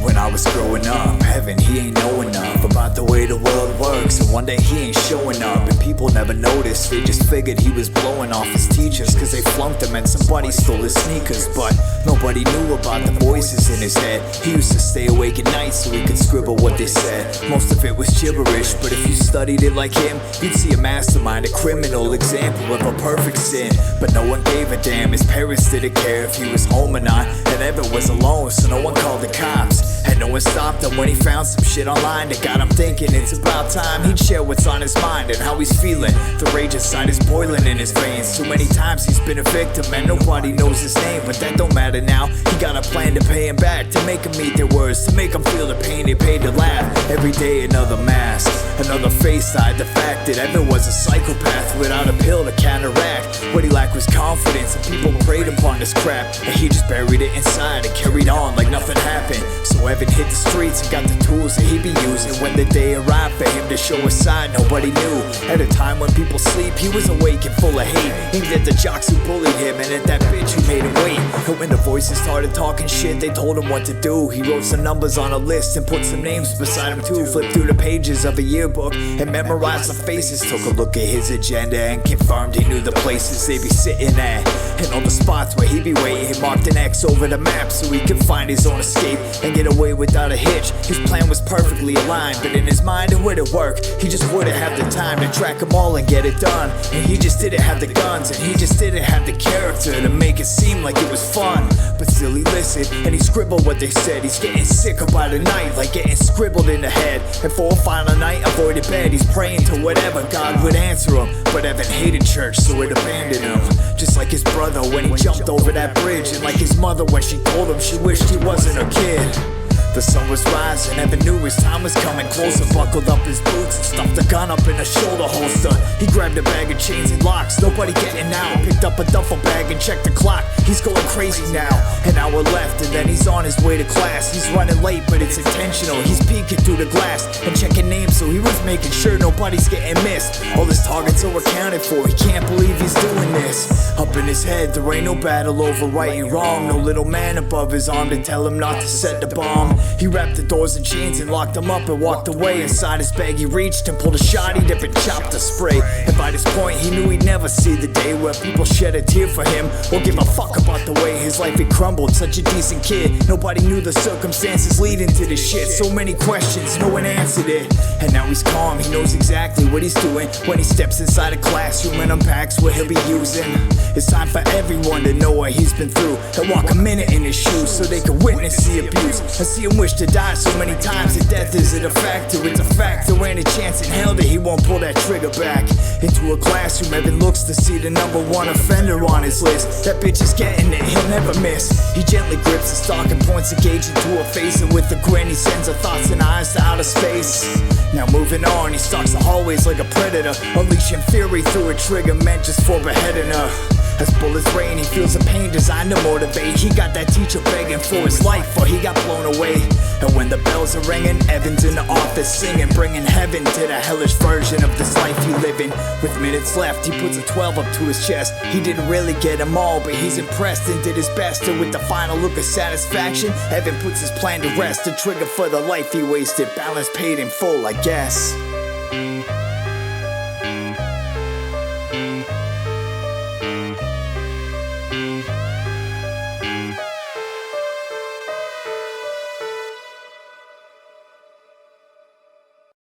when I was growing up. Heaven, he ain't know enough about the way the world works, and one day he ain't showing up, and people never noticed. They just figured he was blowing off his teachers, cause they flunked him and somebody stole his sneakers. But nobody knew about the voices in his head. He used to stay awake at night so he could scribble what they said. Most of it was gibberish, but if you studied it like him, you'd see a mastermind, a criminal example of a perfect sin. But no one gave a damn. His parents didn't care if he was home or not, and Evan was alone, so no one called the cops. And no one stopped him when he found some shit online that got him thinking it's about time he'd share what's on his mind and how he's feeling. The rage inside is boiling in his veins. Too many times he's been a victim and nobody knows his name, but that don't matter now. He got a plan to pay him back, to make him meet their words, to make him feel the pain they paid to laugh. Every day another mask, another face to hide the fact that Evan was a psychopath without a pill to counteract. What he lacked was confidence, and people preyed upon this crap, and he just buried it inside and carried on like nothing happened. So Evan hit the streets and got the tools that he'd be using when the day arrived for him to show his side nobody knew. At a time when people sleep, he was awake and full of hate, aimed at the jocks who bullied him and at that bitch who made him wait. But when the voices started talking shit, they told him what to do. He wrote some numbers on a list and put some names beside him too. Flipped through the pages of a yearbook and memorized the faces. Took a look at his agenda and confirmed he knew the places they'd be sitting at, and all the spots where he'd be waiting. He marked an X over the map so he could find his own escape and get away without a hitch. His plan was perfectly aligned, but in his mind it wouldn't work. He just wouldn't have the time to track them all and get it done. And he just didn't have the guns, and he just didn't have the character to make it seem like it was fun. But still he listened and he scribbled what they said. He's getting sicker by the night, like getting scribbled in the head. And for a final night avoided bed, he's praying to whatever God would answer him. But Evan hated church, so it abandoned him, just like his brother when he jumped over that bridge, and like his mother when she told him she wished he wasn't a kid. The sun was rising, Evan knew his time was coming closer. Buckled up his boots and stuffed the gun up in a shoulder holster. He grabbed a bag of chains and locks, nobody getting out. Picked up a duffel bag and checked the clock. He's going crazy now. An hour left and then he's on his way to class. He's running late but it's intentional. He's peeking through the glass and checking names, so he was making sure nobody's getting missed. All his targets are accounted for. He can't believe he's doing this. Up in his head there ain't no battle over right and wrong. No little man above his arm to tell him not to set the bomb. He wrapped the doors in chains and locked them up and walked away. Inside his bag he reached and pulled a shot. He dipped and chopped a spray. And by this point he knew he'd never see the day where people shed a tear for him or give a fuck about the way his life had crumbled. Such a decent kid, nobody knew the circumstances leading to this shit. So many questions, no one answered it. And now he's calm, he knows exactly what he's doing when he steps inside a classroom and unpacks what he'll be using. It's time for everyone to know what he's been through and walk a minute in his shoes so they can witness the abuse and see him wish to die so many times that death isn't a factor. It's a fact there ain't a chance in hell that he won't pull that trigger back. Into a classroom, Evan looks to see the #1 offender on his list. That bitch is getting it, he'll never miss. He gently grips the stock and points a gauge into her face, and with a grin he sends her thoughts and eyes to outer space. Now moving on, he stalks the hallways like a predator, unleashing fury through a trigger meant just for beheading her. As bullets rain, he feels a pain designed to motivate. He got that teacher begging for his life, or he got blown away. And when the bells are ringing, Evan's in the office singing, bringing heaven to the hellish version of this life he living. With minutes left, he puts a 12 up to his chest. He didn't really get them all, but he's impressed and did his best. And with the final look of satisfaction, Evan puts his plan to rest. A trigger for the life he wasted, balance paid in full, I guess.